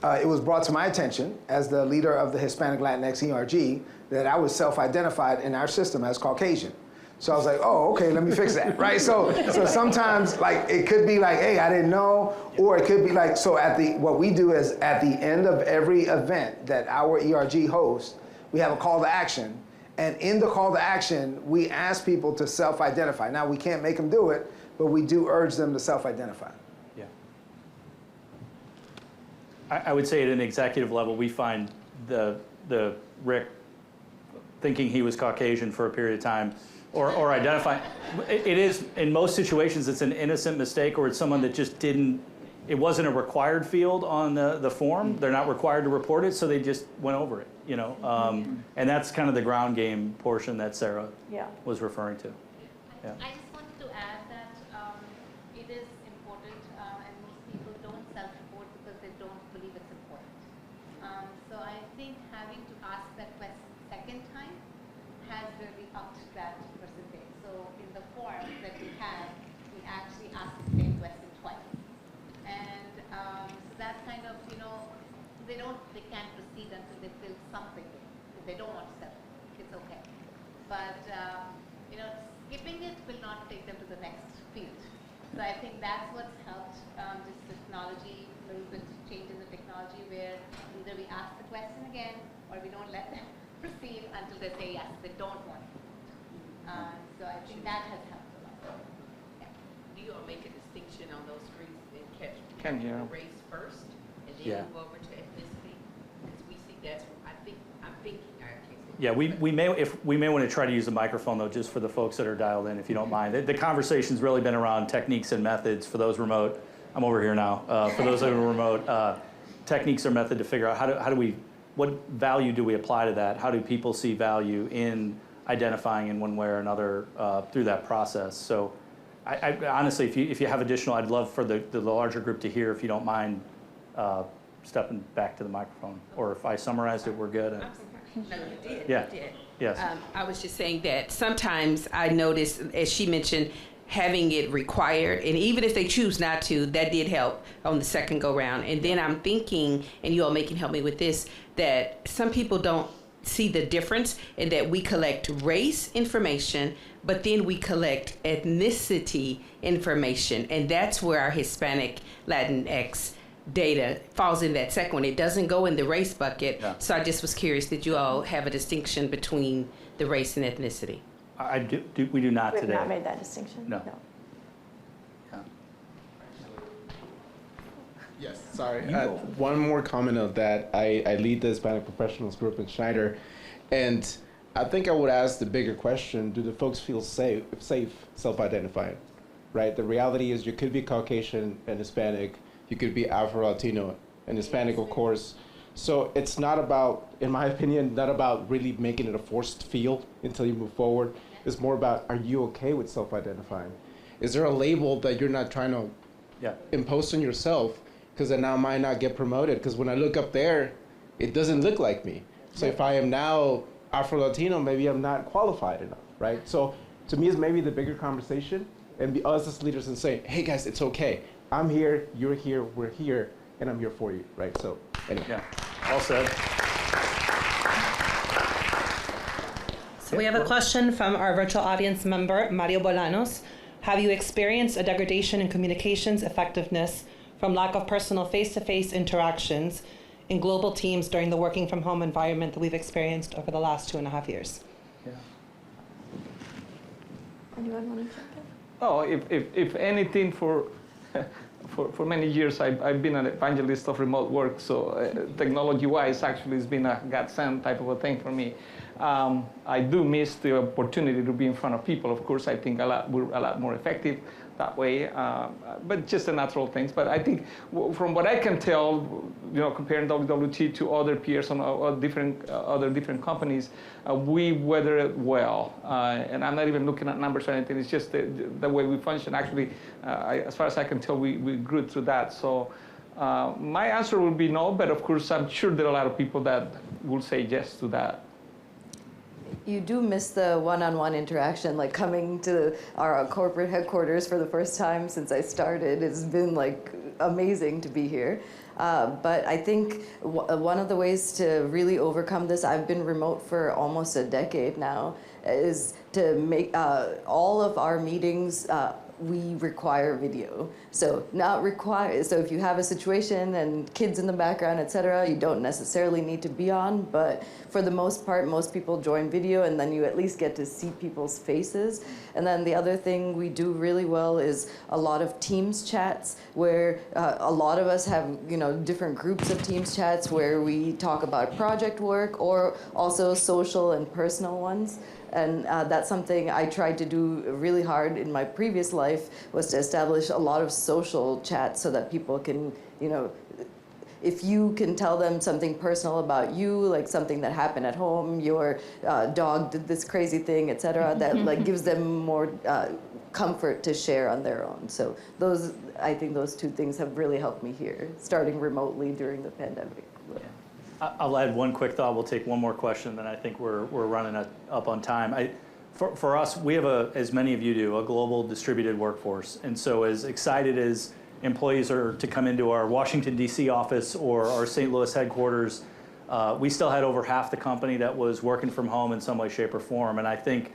it was brought to my attention as the leader of the Hispanic Latinx ERG that I was self-identified in our system as Caucasian. So I was like, oh, okay, let me fix that, right? So sometimes, like, it could be like, hey, I didn't know, or it could be like, so what we do is at the end of every event that our ERG hosts, we have a call to action. And in the call to action, we ask people to self-identify. Now, we can't make them do it, but we do urge them to self-identify. Yeah. I would say at an executive level, we find the Rick thinking he was Caucasian for a period of time, or identifying. It is, in most situations, it's an innocent mistake, or it's someone that just didn't, it wasn't a required field on the form. They're not required to report it, so they just went over it. And that's kind of the ground game portion that Sarah was referring to. Yeah. I just wanted to add that it is important, and most people don't self-report because they don't believe it's important. So I think having to ask that question second time has really upped that percentage. So in the form that we have, we actually ask the same question twice. they can't proceed until they fill something in. If they don't want to sell it, it's okay. But skipping it will not take them to the next field. So I think that's what's helped this technology, a little bit change in the technology, where either we ask the question again or we don't let them proceed until they say yes, they don't want it. So I think that has helped a lot. Yeah. Do you all make a distinction on those screens and catch Can you? race first and then Yeah. move over to ethnicity? Because we see that's, I'm thinking, I can't say. Yeah, we may want to try to use the microphone though, just for the folks that are dialed in, if you don't mind. The conversation's really been around techniques and methods for those remote. I'm over here now. For those that are remote, techniques or method to figure out what value do we apply to that? How do people see value in identifying in one way or another through that process? So, I honestly, if you have additional, I'd love for the larger group to hear. If you don't mind stepping back to the microphone, or if I summarized it, we're good. No, you did. Yeah. You did. Yes. I was just saying that sometimes I notice, as she mentioned, having it required, and even if they choose not to, that did help on the second go round. And then I'm thinking, and you all may can help me with this, that some people don't see the difference in that we collect race information, but then we collect ethnicity information, and that's where our Hispanic Latinx data falls in that second one. It doesn't go in the race bucket. Yeah. So I just was curious, did you all have a distinction between the race and ethnicity? We do not We have today. not made that distinction. No. Yeah. Yes, sorry. One more comment of that. I lead the Hispanic Professionals Group in Schneider, and I think I would ask the bigger question: do the folks feel safe self-identifying? Right. The reality is, you could be Caucasian and Hispanic. You could be Afro-Latino and Hispanic, of course. So it's not about, in my opinion, not about really making it a forced field until you move forward. It's more about, are you okay with self-identifying? Is there a label that you're not trying to impose on yourself? Because then now I might not get promoted. Because when I look up there, it doesn't look like me. So if I am now Afro-Latino, maybe I'm not qualified enough, right? So to me, it's maybe the bigger conversation, and be us as leaders and saying, hey guys, it's okay. I'm here, you're here, we're here, and I'm here for you, right? So anyway. Yeah. All said. So we have a question from our virtual audience member, Mario Bolanos. Have you experienced a degradation in communications effectiveness from lack of personal face-to-face interactions in global teams during the working from home environment that we've experienced over the last 2.5 years? Yeah. Anyone want to jump in? Oh, if anything, for many years I've been an evangelist of remote work, so technology-wise, actually, it's been a godsend type of a thing for me. I do miss the opportunity to be in front of people. Of course, I think we're a lot more effective that way, but just the natural things. But I think from what I can tell, comparing WWT to other peers on other different companies, we weather it well. And I'm not even looking at numbers or anything. It's just the way we function. Actually, as far as I can tell, we grew through that. So my answer would be no, but of course, I'm sure there are a lot of people that will say yes to that. You do miss the one-on-one interaction, like coming to our corporate headquarters for the first time since I started. It's been like amazing to be here. But I think one of the ways to really overcome this, I've been remote for almost a decade now, is to make all of our meetings, we require video. So if you have a situation and kids in the background, etc., you don't necessarily need to be on, but for the most part, most people join video, and then you at least get to see people's faces. And then the other thing we do really well is a lot of Teams chats, where a lot of us have different groups of Teams chats where we talk about project work or also social and personal ones. And that's something I tried to do really hard in my previous life, was to establish a lot of social chats so that people can, if you can tell them something personal about you, like something that happened at home, your dog did this crazy thing, etc., that gives them more comfort to share on their own. So I think those two things have really helped me here, starting remotely during the pandemic. I'll add one quick thought. We'll take one more question, then I think we're running up on time. For us, we have, as many of you do, a global distributed workforce. And so as excited as employees are to come into our Washington, D.C. office or our St. Louis headquarters, we still had over half the company that was working from home in some way, shape, or form. And I think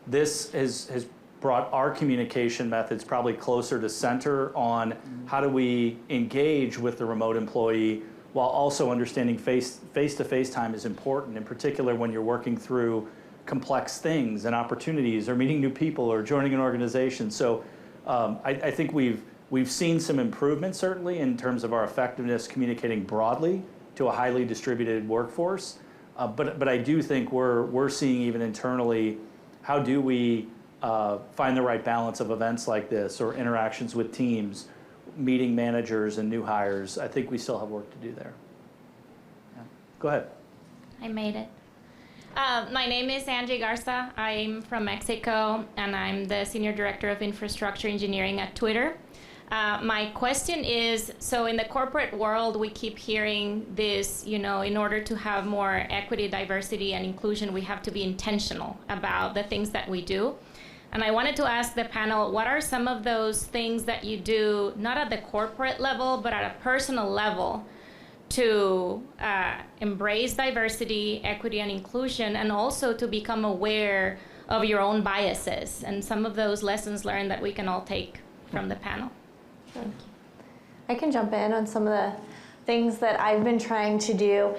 this has brought our communication methods probably closer to center on how do we engage with the remote employee while also understanding face-to-face time is important, in particular when you're working through complex things and opportunities or meeting new people or joining an organization. So I think we've seen some improvement certainly in terms of our effectiveness communicating broadly to a highly distributed workforce. But I do think we're seeing even internally, how do we find the right balance of events like this or interactions with teams, meeting managers and new hires. I think we still have work to do there. Yeah. Go ahead. I made it. My name is Angie Garza. I'm from Mexico, and I'm the Senior Director of Infrastructure Engineering at Twitter. My question is, so in the corporate world, we keep hearing this, in order to have more equity, diversity, and inclusion, we have to be intentional about the things that we do. And I wanted to ask the panel, what are some of those things that you do, not at the corporate level, but at a personal level, to embrace diversity, equity, and inclusion, and also to become aware of your own biases and some of those lessons learned that we can all take from the panel? Thank you. I can jump in on some of the things that I've been trying to do.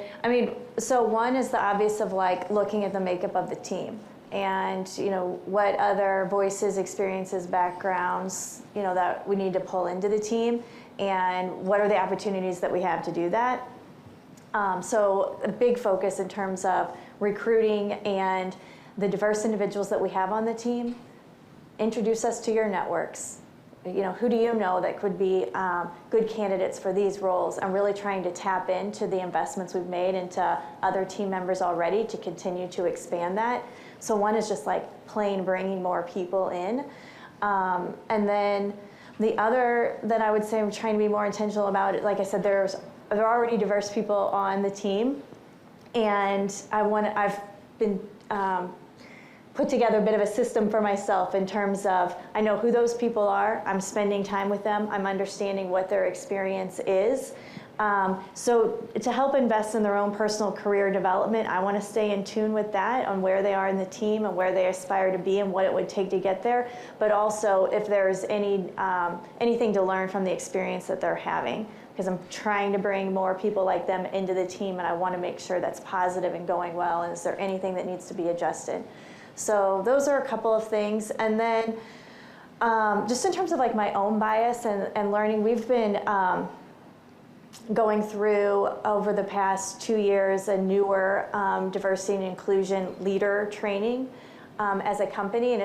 So one is the obvious of looking at the makeup of the team. And what other voices, experiences, backgrounds that we need to pull into the team, and what are the opportunities that we have to do that. So a big focus in terms of recruiting and the diverse individuals that we have on the team. Introduce us to your networks. Who do you know that could be good candidates for these roles? I'm really trying to tap into the investments we've made into other team members already to continue to expand that. So one is just plain bringing more people in. And then the other that I would say I'm trying to be more intentional about it, like I said, there are already diverse people on the team. And I've been put together a bit of a system for myself in terms of, I know who those people are, I'm spending time with them, I'm understanding what their experience is. So to help invest in their own personal career development, I want to stay in tune with that on where they are in the team and where they aspire to be and what it would take to get there. But also if there's anything to learn from the experience that they're having, because I'm trying to bring more people like them into the team, and I want to make sure that's positive and going well, and is there anything that needs to be adjusted. So those are a couple of things. And then just in terms of my own bias and learning, we've been going through over the past 2 years a newer diversity and inclusion leader training as a company, and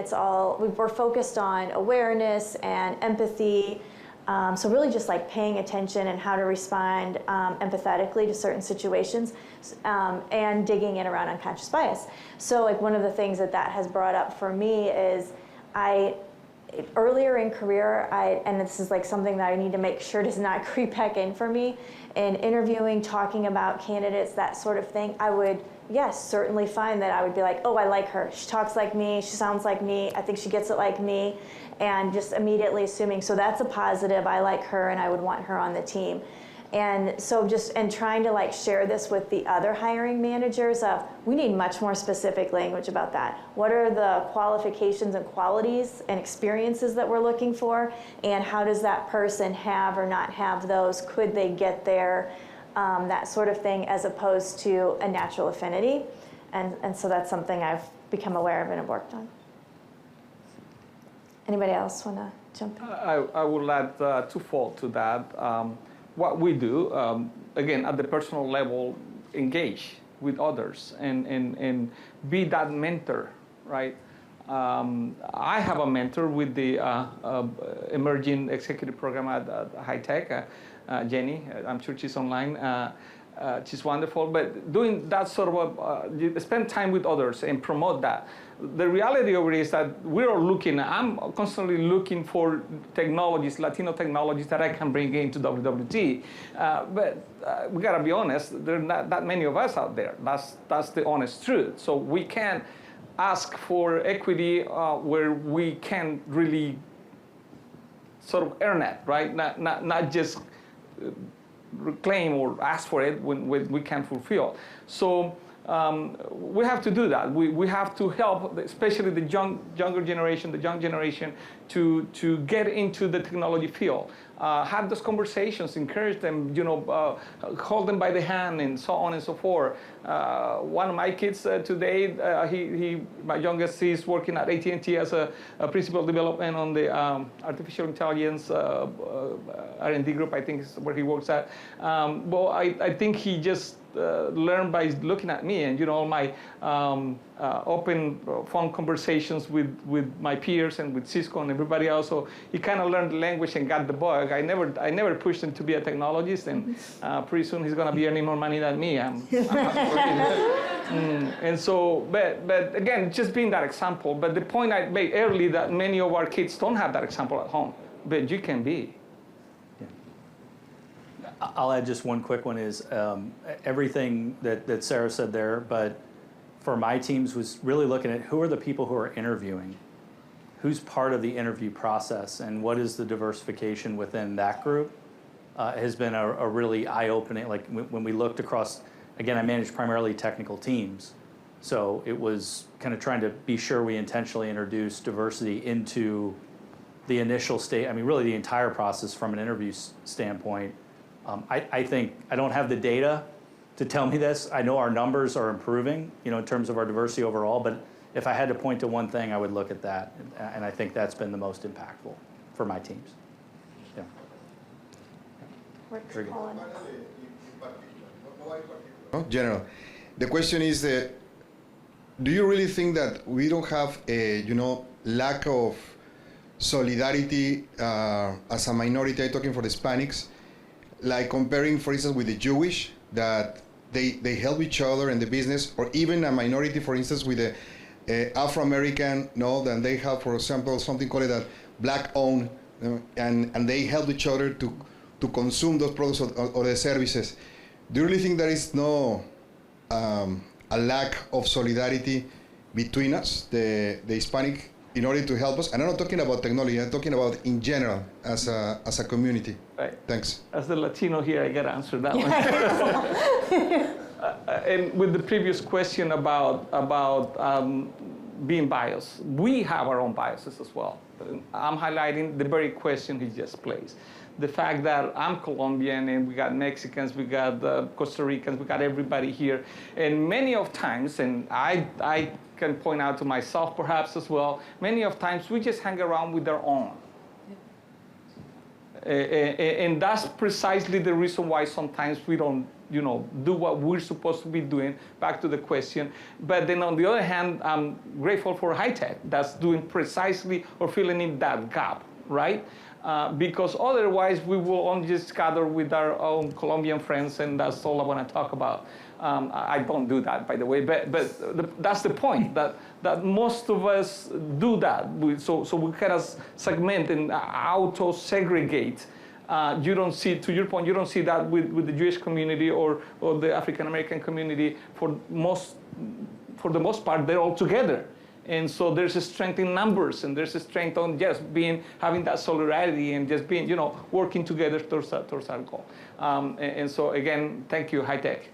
we're focused on awareness and empathy. So really just paying attention and how to respond empathetically to certain situations, and digging in around unconscious bias. So one of the things that has brought up for me is earlier in career, and this is something that I need to make sure does not creep back in for me, in interviewing, talking about candidates, that sort of thing, I would, yes, certainly find that I would be oh, I like her. She talks like me, she sounds like me, I think she gets it like me, and just immediately assuming, so that's a positive, I like her and I would want her on the team. And so trying to share this with the other hiring managers of, we need much more specific language about that. What are the qualifications and qualities and experiences that we're looking for, and how does that person have or not have those? Could they get there? That sort of thing, as opposed to a natural affinity. And so that's something I've become aware of and have worked on. Anybody else want to jump in? I would add twofold to that. What we do, again, at the personal level, engage with others and be that mentor, right? I have a mentor with the emerging executive program at High Tech, Jenny. I'm sure she's online. She's wonderful. But doing that sort of, you spend time with others and promote that. The reality of it is that I'm constantly looking for technologies, Latino technologies that I can bring into WWT. But we gotta be honest, there are not that many of us out there. That's the honest truth. So we can't ask for equity where we can't really sort of earn it, right? Not just reclaim or ask for it when we can't fulfill. So we have to do that. We have to help, especially the younger generation, the young generation, to get into the technology field. Have those conversations, encourage them, hold them by the hand, and so on and so forth. One of my kids today, my youngest, is working at AT&T as a principal development on the artificial intelligence R&D group, I think is where he works at. Well, I think he just learned by looking at me and my open phone conversations with my peers and with Cisco and everybody else. So he kind of learned the language and got the bug. I never pushed him to be a technologist, and pretty soon he's going to be earning more money than me. I'm and so, but again, just being that example. But the point I made early that many of our kids don't have that example at home, but you can be. I'll add just one quick one is everything that Sarah said there, but for my teams was really looking at who are the people who are interviewing, who's part of the interview process, and what is the diversification within that group has been a really eye-opening, like when we looked across, again, I managed primarily technical teams, so it was kind of trying to be sure we intentionally introduced diversity into the initial state, I mean really the entire process from an interview standpoint. I think, I don't have the data to tell me this. I know our numbers are improving, in terms of our diversity overall, but if I had to point to one thing, I would look at that. And I think that's been the most impactful for my teams. Yeah. Very good. General, the question is, do you really think that we don't have a, lack of solidarity as a minority? I'm talking for the Hispanics. Like comparing, for instance, with the Jewish, that they help each other in the business, or even a minority, for instance, with the Afro-American, then they have, for example, something called a black-owned, and they help each other to consume those products or the services. Do you really think there is no a lack of solidarity between us, the Hispanic, in order to help us? And I'm not talking about technology, I'm talking about in general as a community. Right. Thanks. As the Latino here, I got to answer that one. And with the previous question about being biased, we have our own biases as well. I'm highlighting the very question he just placed. The fact that I'm Colombian and we got Mexicans, we got Costa Ricans, we got everybody here. And many of times, and I can point out to myself perhaps as well, many of times we just hang around with our own. And that's precisely the reason why sometimes we don't, do what we're supposed to be doing, back to the question. But then on the other hand, I'm grateful for high tech that's doing precisely or filling in that gap, right? Because otherwise we will only just gather with our own Colombian friends, and that's all I want to talk about. I don't do that, by the way, but that's the point, that most of us do that. So we kind of segment and auto-segregate. You don't see, to your point, you don't see that with the Jewish community or the African-American community. For the most part, they're all together. And so there's a strength in numbers, and there's a strength on just having that solidarity and just being, working together towards our goal. And so again, thank you, High Tech.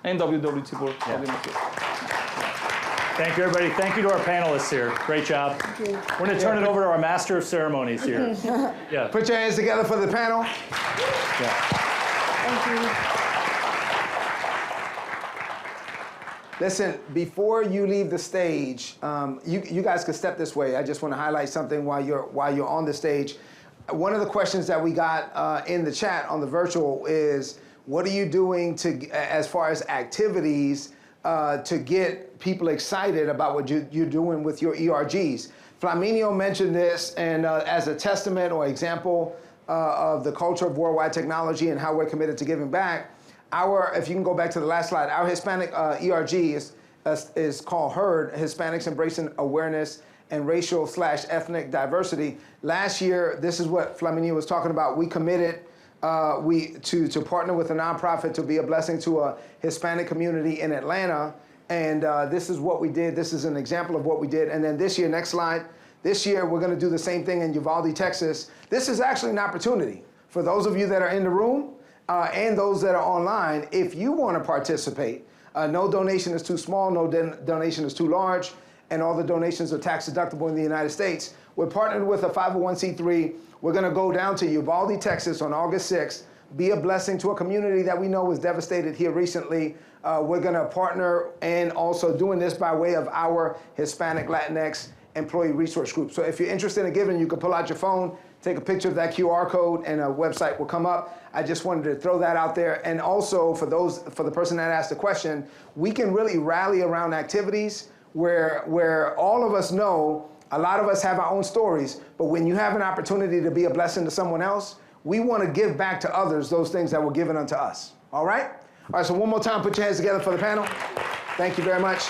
And WWT for having us here. Thank you, everybody. Thank you to our panelists here. Great job. We're going to turn it over to our master of ceremonies here. Yeah. Put your hands together for the panel. Yeah. Thank you. Listen, before you leave the stage, you guys can step this way. I just want to highlight something while you're on the stage. One of the questions that we got in the chat on the virtual is, what are you doing as far as activities to get people excited about what you're doing with your ERGs? Flaminio mentioned this, and as a testament or example of the culture of worldwide technology and how we're committed to giving back, if you can go back to the last slide, our Hispanic ERG is called HERD, Hispanics Embracing Awareness and Racial/Ethnic Diversity. Last year, this is what Flaminio was talking about. We committed to partner with a nonprofit to be a blessing to a Hispanic community in Atlanta. And this is what we did. This is an example of what we did. And then this year, next slide, This year, we're going to do the same thing in Uvalde, Texas. This is actually an opportunity for those of you that are in the room and those that are online. If you want to participate, no donation is too small, no donation is too large, and all the donations are tax deductible in the United States. We're partnered with a 501c3. We're going to go down to Uvalde, Texas on August 6th, be a blessing to a community that we know was devastated here recently. We're going to partner and also doing this by way of our Hispanic Latinx employee resource group. So if you're interested in giving, you can pull out your phone, take a picture of that QR code, and a website will come up. I just wanted to throw that out there. And also for the person that asked the question, we can really rally around activities where all of us know, a lot of us have our own stories, but when you have an opportunity to be a blessing to someone else, we want to give back to others those things that were given unto us. All right? All right, so one more time, put your hands together for the panel. Thank you very much.